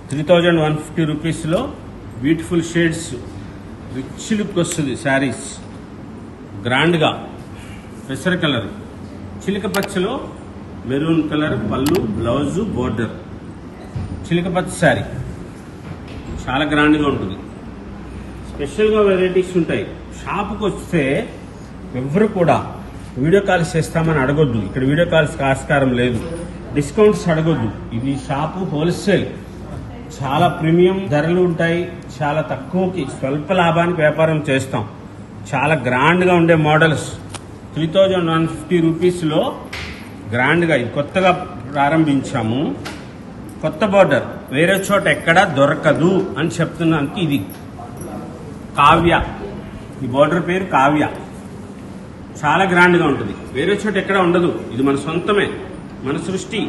3150 రూపీస్లో beautiful shades, rich look వస్తుంది. శారీస్ గ్రాండ్గా పెసర కలర్, చిలక పచ్చలో మెరూన్ కలర్ పళ్ళు, బ్లౌజు, బోర్డర్, చిలక పచ్చ శారీ చాలా గ్రాండ్గా ఉంటుంది. స్పెషల్గా వెరైటీస్ ఉంటాయి. షాపుకి వస్తే ఎవరు కూడా వీడియో కాల్స్ చేస్తామని అడగొద్దు. ఇక్కడ వీడియో కాల్స్ ఆస్కారం లేదు, డిస్కౌంట్స్ అడగొద్దు. ఇది షాపు హోల్సేల్, చాలా ప్రీమియం ధరలు ఉంటాయి. చాలా తక్కువకి స్వల్ప లాభానికి వ్యాపారం చేస్తాం. చాలా గ్రాండ్గా ఉండే మోడల్స్ 3150 రూపీస్లో గ్రాండ్గా ఇది కొత్తగా ప్రారంభించాము. కొత్త బోర్డర్ వేరే చోట ఎక్కడా దొరకదు అని చెప్తున్నానికి ఇది కావ్య. ఈ బోర్డర్ పేరు కావ్య. చాలా గ్రాండ్గా ఉంటుంది. వేరే చోట ఎక్కడ ఉండదు. ఇది మన సొంతమే, మన సృష్టి.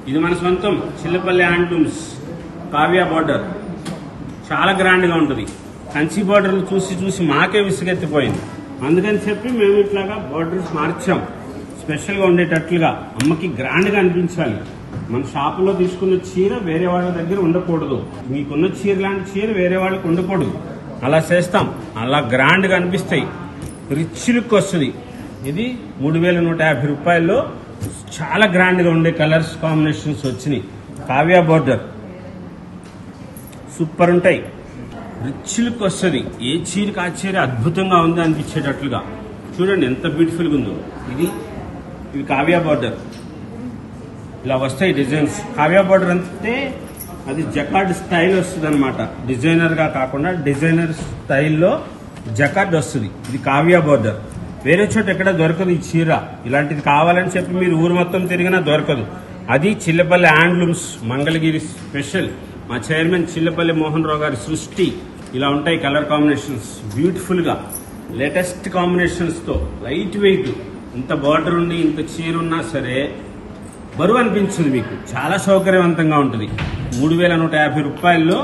ఇది మన సొంతం. చిల్లపల్లి హ్యాండ్లూమ్స్ కావ్య బోర్డర్ చాలా గ్రాండ్గా ఉంటుంది. కంచి బోర్డర్లు చూసి చూసి మాకే విసుగెత్తిపోయింది. అందుకని చెప్పి మేము ఇట్లాగా బోర్డర్స్ మార్చాం, స్పెషల్గా ఉండేటట్లుగా. అమ్మకి గ్రాండ్గా అనిపించాలి. మన షాపులో తీసుకున్న చీర వేరే వాళ్ళ దగ్గర ఉండకూడదు. మీకున్న చీర లాంటి చీర వేరే వాళ్ళకి ఉండకూడదు. అలా చేస్తాం. అలా గ్రాండ్గా అనిపిస్తాయి. రిచ్ లుక్ వస్తుంది. ఇది 3150 రూపాయల్లో చాలా గ్రాండ్గా ఉండే కలర్స్ కాంబినేషన్స్ వచ్చినాయి. కావ్య బోర్డర్ సూపర్ ఉంటాయి. రిచ్ లుక్ వస్తుంది. ఏ చీరకి ఆ చీర అద్భుతంగా ఉంది అనిపించేటట్లుగా. చూడండి ఎంత బ్యూటిఫుల్గా ఉందో. ఇది కావ్య బోర్డర్. ఇలా వస్తాయి డిజైన్స్. కావ్య బోర్డర్ అంటే అది జకార్డ్ స్టైల్ వస్తుంది అనమాట. డిజైనర్గా కాకుండా డిజైనర్ స్టైల్లో జకార్డ్ వస్తుంది. ఇది కావ్య బోర్డర్. వేరే చోట ఎక్కడ దొరకదు ఈ చీర. ఇలాంటిది కావాలని చెప్పి మీరు ఊరు మొత్తం తిరిగినా దొరకదు. అది చిల్లపల్లి హ్యాండ్లూమ్స్ మంగళగిరి స్పెషల్. మా చైర్మన్ చిల్లపల్లి మోహన్ రావు గారి సృష్టి. ఇలా ఉంటాయి కలర్ కాంబినేషన్స్ బ్యూటిఫుల్గా, లేటెస్ట్ కాంబినేషన్స్తో. Light weight. ఇంత బార్డర్ ఉండి ఇంత చీర ఉన్నా సరే బరువు అనిపించదు మీకు. చాలా సౌకర్యవంతంగా ఉంటుంది. 3150 రూపాయల్లో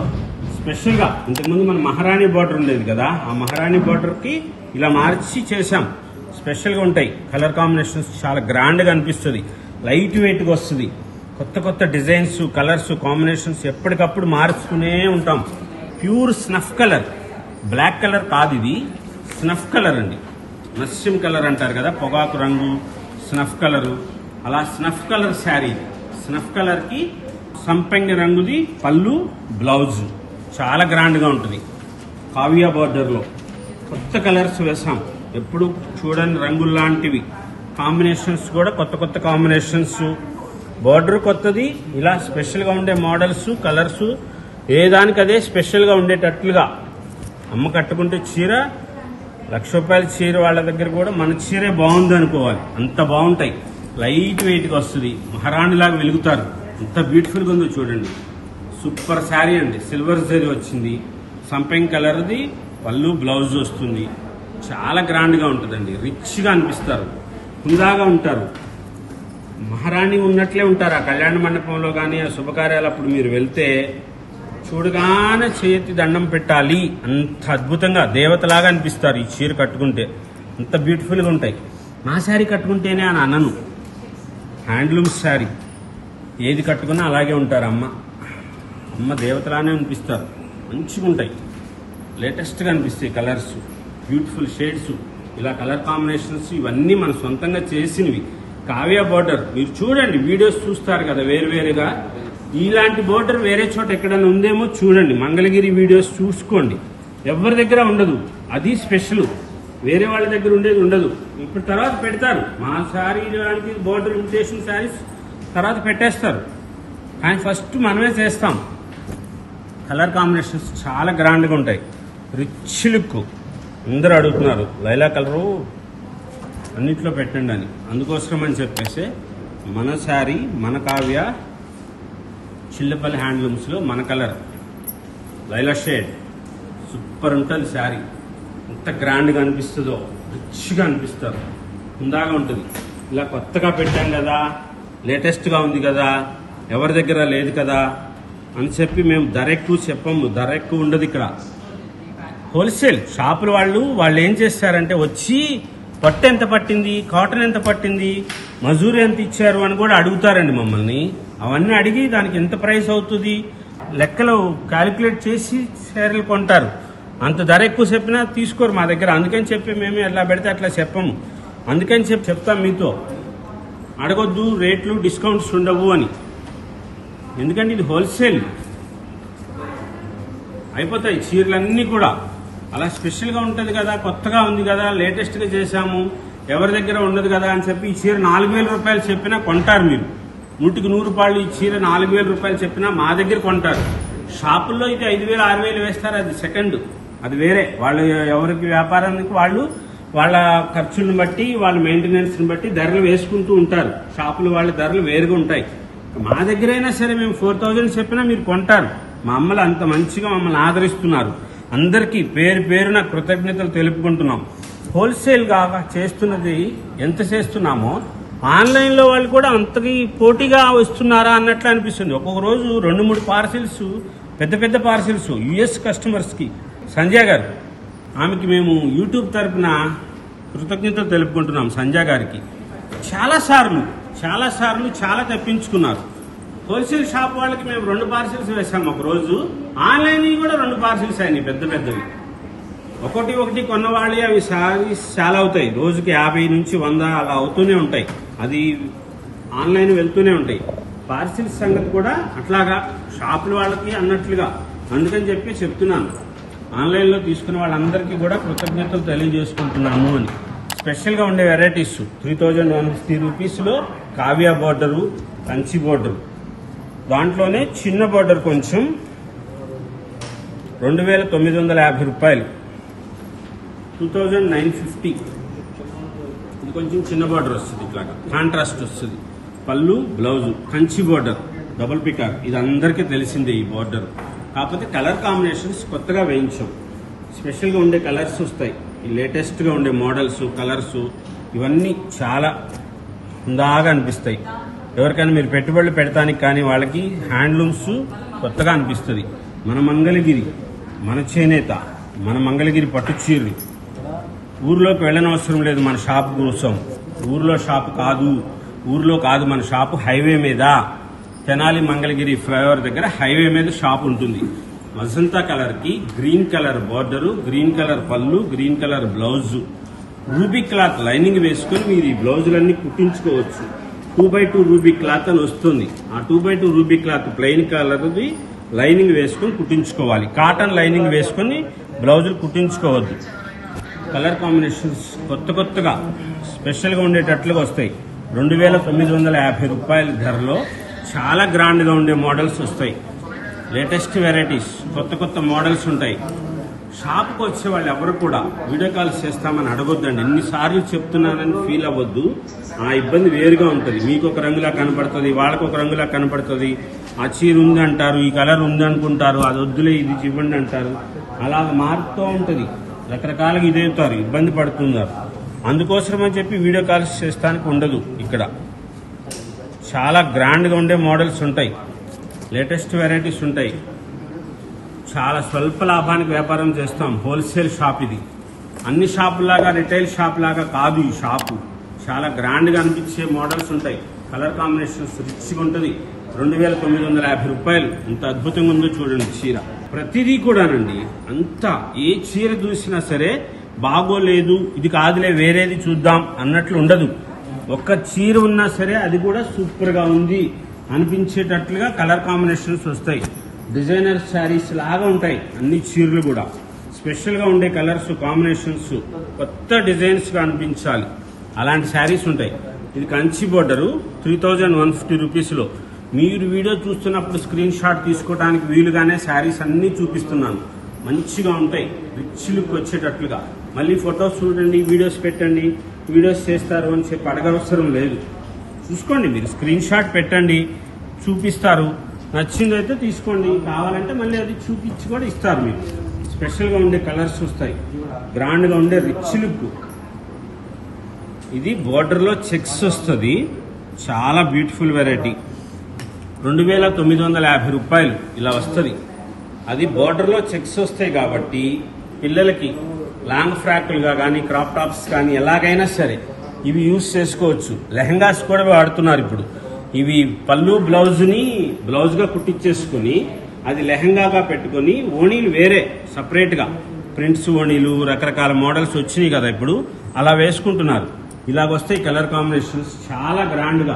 స్పెషల్గా. ఇంతకుముందు మన మహారాణి బార్డర్ ఉండేది కదా, ఆ మహారాణి బార్డర్కి ఇలా మార్చి చేశాం. స్పెషల్గా ఉంటాయి కలర్ కాంబినేషన్స్. చాలా గ్రాండ్గా అనిపిస్తుంది. లైట్ వెయిట్గా వస్తుంది. కొత్త కొత్త డిజైన్స్, కలర్స్, కాంబినేషన్స్ ఎప్పటికప్పుడు మార్చుకునే ఉంటాం. Pure snuff colour, black colour కాదు ఇది. స్నఫ్ కలర్ అండి. నస్యం కలర్ అంటారు కదా, పొగాకు రంగు, స్నఫ్ కలరు. అలా స్నఫ్ కలర్ శారీ. స్నఫ్ కలర్కి సంపెంగ రంగుది పళ్ళు, బ్లౌజ్. చాలా గ్రాండ్గా ఉంటుంది. కావ్య బోర్డర్లో కొత్త కలర్స్ వేసాం. ఎప్పుడు చూడని రంగుల్లాంటివి. కాంబినేషన్స్ కూడా కొత్త కొత్త కాంబినేషన్స్. బోర్డర్ కొత్తది. ఇలా స్పెషల్గా ఉండే మోడల్స్, కలర్స్, ఏ దానికి అదే స్పెషల్గా ఉండేటట్లుగా. అమ్మ కట్టుకుంటే చీర 1,00,000 రూపాయల చీర వాళ్ళ దగ్గర కూడా మన చీరే బాగుంది అనుకోవాలి. అంత బాగుంటాయి. లైట్ వెయిట్గా వస్తుంది. మహారాణిలాగా వెలుగుతారు. ఎంత బ్యూటిఫుల్గా ఉందో చూడండి. సూపర్ శారీ అండి. సిల్వర్ జరీ వచ్చింది. సంపెంగ్ కలర్ది పళ్ళు, బ్లౌజ్ వస్తుంది. చాలా గ్రాండ్గా ఉంటుందండి. రిచ్గా అనిపిస్తారు. హుందాగా ఉంటారు. మహారాణి ఉన్నట్లే ఉంటారు. ఆ కళ్యాణ మండపంలో కానీ ఆ శుభకార్యాలు అప్పుడు మీరు వెళ్తే చూడగానే చేతి దండం పెట్టాలి. అంత అద్భుతంగా దేవతలాగా అనిపిస్తారు ఈ చీర కట్టుకుంటే. అంత బ్యూటిఫుల్గా ఉంటాయి. నా శారీ కట్టుకుంటేనే అని అనను. హ్యాండ్లూమ్స్ శారీ ఏది కట్టుకున్నా అలాగే ఉంటారు. అమ్మ దేవతలానే అనిపిస్తారు. మంచిగా ఉంటాయి. లేటెస్ట్గా అనిపిస్తాయి కలర్స్, బ్యూటిఫుల్ షేడ్స్. ఇలా కలర్ కాంబినేషన్స్ ఇవన్నీ మన సొంతంగా చేసినవి. కావ్య బోర్డర్ మీరు చూడండి, వీడియోస్ చూస్తారు కదా వేరువేరుగా. ఇలాంటి బోర్డర్ వేరే చోట ఎక్కడైనా ఉందేమో చూడండి. మంగళగిరి వీడియోస్ చూసుకోండి. ఎవరి దగ్గర ఉండదు. అది స్పెషల్. వేరే వాళ్ళ దగ్గర ఉండేది ఉండదు. ఇప్పుడు తర్వాత పెడతారు. మా శారీ లాంటి బోర్డర్ ఇమిటేషన్ శారీస్ తర్వాత పెట్టేస్తారు. కానీ ఫస్ట్ మనమే చేస్తాం. కలర్ కాంబినేషన్స్ చాలా గ్రాండ్గా ఉంటాయి. Rich look. అందరూ అడుగుతున్నారు లైలా కలరు అన్నిట్లో పెట్టండి అని. అందుకోసం అని చెప్పేసి మన శారీ, మన కావ్య చిల్లపల్లి హ్యాండ్లూమ్స్లో మన కలర్ లైలా షేడ్ సూపర్ ఉంటుంది శారీ. ఎంత గ్రాండ్గా అనిపిస్తుందో, రిచ్గా అనిపిస్తారు. హుందాగా ఉంటుంది. ఇలా కొత్తగా పెట్టాం కదా, లేటెస్ట్గా ఉంది కదా, ఎవరి దగ్గర లేదు కదా అని చెప్పి మేము ధర ఎక్కువ చెప్పము. ధర ఎక్కువ ఉండదు ఇక్కడ. హోల్సేల్ షాపుల వాళ్ళు ఏం చేస్తారంటే వచ్చి పట్టు ఎంత పట్టింది, కాటన్ ఎంత పట్టింది, మజూరీ ఎంత ఇచ్చారు అని కూడా అడుగుతారండి మమ్మల్ని. అవన్నీ అడిగి దానికి ఎంత ప్రైస్ అవుతుంది, లెక్కలు క్యాలిక్యులేట్ చేసి చీరలు కొంటారు. అంత ధర ఎక్కువ చెప్పినా తీసుకోరు మా దగ్గర. అందుకని చెప్పి మేము ఎలా పెడితే అట్లా చెప్పము. అందుకని చెప్పి చెప్తాం మీతో, అడగొద్దు రేట్లు డిస్కౌంట్స్ ఉండవు అని. ఎందుకంటే ఇది హోల్సేల్, అయిపోతాయి చీరలన్నీ కూడా. అలా స్పెషల్గా ఉంటుంది కదా, కొత్తగా ఉంది కదా, లేటెస్ట్గా చేశాము, ఎవరి దగ్గర ఉండదు కదా అని చెప్పి ఈ చీర 4,000 రూపాయలు చెప్పినా కొంటారు మీరు. 100కి 100 రూపాయలు ఈ చీర 4,000 రూపాయలు చెప్పినా మా దగ్గర కొంటారు. షాపుల్లో ఇది 5,000 6,000 వేస్తారు, అది సెకండ్, అది వేరే. వాళ్ళు ఎవరికి వ్యాపారానికి వాళ్ళు వాళ్ళ ఖర్చులను బట్టి వాళ్ళ మెయింటెనెన్స్ని బట్టి ధరలు వేసుకుంటూ ఉంటారు. షాపులు వాళ్ళ ధరలు వేరుగా ఉంటాయి. మా దగ్గర అయినా సరే మేము 4,000 చెప్పినా మీరు కొంటారు. మా అమ్మలు అంత మంచిగా మమ్మల్ని ఆదరిస్తున్నారు. అందరికీ పేరు పేరున కృతజ్ఞతలు తెలుపుకుంటున్నాం. హోల్సేల్గా చేస్తున్నది ఎంత చేస్తున్నామో ఆన్లైన్లో వాళ్ళు కూడా అంతకి పోటీగా వస్తున్నారా అన్నట్లు అనిపిస్తుంది. ఒక్కొక్క రోజు 2-3 పార్సిల్స్, పెద్ద పెద్ద పార్సిల్స్ యుఎస్ కస్టమర్స్కి. సంజయ్ గారు, ఆమెకి మేము యూట్యూబ్ తరఫున కృతజ్ఞతలు తెలుపుకుంటున్నాం. సంజయ్ గారికి చాలా సార్లు చాలా తెప్పించుకున్నారు. హోల్సేల్ షాప్ వాళ్ళకి మేము 2 పార్సిల్స్ వేసాము ఒక రోజు. ఆన్లైన్ కూడా 2 పార్సిల్స్ అయినాయి, పెద్ద పెద్దవి. ఒకటి కొన్న వాళ్ళే అవి సారీస్ చాలా అవుతాయి. రోజుకి 50 నుంచి 100 అలా అవుతూనే ఉంటాయి. అది ఆన్లైన్ వెళ్తూనే ఉంటాయి. పార్సిల్స్ సంగతి కూడా అట్లాగా షాపుల వాళ్ళకి అన్నట్లుగా. అందుకని చెప్పి చెప్తున్నాను, ఆన్లైన్లో తీసుకున్న వాళ్ళందరికీ కూడా కృతజ్ఞతలు తెలియజేసుకుంటున్నాము అని. స్పెషల్గా ఉండే వెరైటీస్ 3,150 రూపీస్లో కావ్య బోర్డరు, కంచి బోర్డరు, దాంట్లోనే చిన్న బోర్డర్ కొంచెం 2,950 రూపాయలు, 2,950. ఇది కొంచెం చిన్న బార్డర్ వస్తుంది, ఇట్లాగా కాంట్రాస్ట్ వస్తుంది. పళ్ళు blouse Kanchi border, double peacock. ఇది అందరికీ తెలిసిందే ఈ బార్డర్. కాకపోతే కలర్ కాంబినేషన్స్ కొత్తగా వేయించాం. స్పెషల్గా ఉండే కలర్స్ వస్తాయి. ఈ లేటెస్ట్గా ఉండే మోడల్స్, కలర్స్ ఇవన్నీ చాలా హుందాగా అనిపిస్తాయి. ఎవరికైనా మీరు పెట్టుబడులు పెడతానికి కానీ వాళ్ళకి హ్యాండ్లూమ్స్ కొత్తగా అనిపిస్తుంది. మన మంగళగిరి, మన చేనేత, మన మంగళగిరి పట్టు చీరలు. ఊర్లోకి వెళ్ళనవసరం లేదు మన షాప్ కోసం. ఊర్లో షాప్ కాదు, ఊర్లో కాదు మన షాపు, హైవే మీద, తెనాలి మంగళగిరి ఫ్లైఓవర్ దగ్గర హైవే మీద షాప్ ఉంటుంది. మజంతా కలర్కి green colour border, green colour పళ్ళు, green colour blouse, ruby cloth lining వేసుకుని మీరు ఈ బ్లౌజులన్నీ కుట్టించుకోవచ్చు. 2x2 రూబీ క్లాత్ అని వస్తుంది. ఆ 2x2 రూబీ క్లాత్ ప్లెయిన్ కలర్ది లైనింగ్ వేసుకుని కుట్టించుకోవాలి. కాటన్ లైనింగ్ వేసుకుని బ్లౌజులు కుట్టించుకోవద్దు. కలర్ కాంబినేషన్స్ కొత్తగా స్పెషల్గా ఉండేటట్లుగా వస్తాయి. 2,950 రూపాయల ధరలో చాలా గ్రాండ్గా ఉండే మోడల్స్ వస్తాయి. లేటెస్ట్ వెరైటీస్, కొత్త మోడల్స్ ఉంటాయి. షాప్కి వచ్చే వాళ్ళు ఎవరు కూడా వీడియో కాల్స్ చేస్తామని అడగొద్దండి. ఎన్నిసార్లు చెప్తున్నానని ఫీల్ అవ్వద్దు. ఆ ఇబ్బంది వేరుగా ఉంటుంది. మీకు ఒక రంగులా కనపడుతుంది, వాళ్ళకు ఒక రంగులా కనపడుతుంది. ఆ చీర ఉంది అంటారు, ఈ కలర్ ఉంది అనుకుంటారు, అది వద్దులే ఇది ఇవ్వండి అంటారు. అలా మారుతూ ఉంటుంది. రకరకాలుగా ఇదవుతారు, ఇబ్బంది పడుతున్నారు. అందుకోసం అని చెప్పి వీడియో కాల్స్ చేస్తానికి ఉండదు. ఇక్కడ చాలా గ్రాండ్గా ఉండే మోడల్స్ ఉంటాయి, లేటెస్ట్ వెరైటీస్ ఉంటాయి. చాలా స్వల్ప లాభానికి వ్యాపారం చేస్తాం. హోల్సేల్ షాప్ ఇది. అన్ని షాపులాగా రిటైల్ షాప్ లాగా కాదు ఈ షాపు. చాలా గ్రాండ్గా అనిపించే మోడల్స్ ఉంటాయి. కలర్ కాంబినేషన్స్ రిచ్గా ఉంటుంది. 2,950 రూపాయలు. ఎంత అద్భుతంగా ఉందో చూడండి చీర. ప్రతిదీ కూడానండి, అంతా ఏ చీర చూసినా సరే బాగోలేదు, ఇది కాదులే వేరేది చూద్దాం అన్నట్లు ఉండదు. ఒక్క చీర ఉన్నా సరే అది కూడా సూపర్గా ఉంది అనిపించేటట్లుగా కలర్ కాంబినేషన్స్ వస్తాయి. డిజైనర్ శారీస్ లాగా ఉంటాయి అన్ని చీరలు కూడా. స్పెషల్గా ఉండే కలర్స్ కాంబినేషన్స్, కొత్త డిజైన్స్గా అనిపించాలి అలాంటి శారీస్ ఉంటాయి. ఇది కంచి బోర్డరు 3,150 రూపీస్లో. మీరు వీడియో చూస్తున్నప్పుడు స్క్రీన్ షాట్ తీసుకోవడానికి వీలుగానే శారీస్ అన్నీ చూపిస్తున్నాను. మంచిగా ఉంటాయి, రిచ్ లుక్ వచ్చేటట్లుగా. మళ్ళీ ఫొటోస్ చూడండి, వీడియోస్ పెట్టండి, వీడియోస్ చేస్తారు అని చెప్పి అడగవసరం లేదు. చూసుకోండి, మీరు స్క్రీన్ షాట్ పెట్టండి, చూపిస్తారు. నచ్చిందైతే తీసుకోండి, కావాలంటే మళ్ళీ అది చూపించి కూడా ఇస్తారు. మీరు స్పెషల్గా ఉండే కలర్స్ వస్తాయి, గ్రాండ్గా ఉండే రిచ్ లుక్. ఇది బోర్డర్లో చెక్స్ వస్తుంది, చాలా బ్యూటిఫుల్ వెరైటీ. 2,950 రూపాయలు ఇలా వస్తుంది. అది బోర్డర్లో చెక్స్ వస్తాయి కాబట్టి పిల్లలకి లాంగ్ ఫ్రాక్లుగా కానీ క్రాప్ టాప్స్ కానీ ఎలాగైనా సరే ఇవి యూజ్ చేసుకోవచ్చు. లెహంగాస్ కూడా వాడుతున్నారు ఇప్పుడు. ఇవి పళ్ళు బ్లౌజ్గా కుట్టించేసుకుని అది లెహంగాగా పెట్టుకొని ఓణీలు వేరే సపరేట్గా ప్రింట్స్ ఓణీలు రకరకాల మోడల్స్ వచ్చినాయి కదా ఇప్పుడు, అలా వేసుకుంటున్నారు. ఇలాగొస్తాయి కలర్ కాంబినేషన్స్ చాలా గ్రాండ్గా.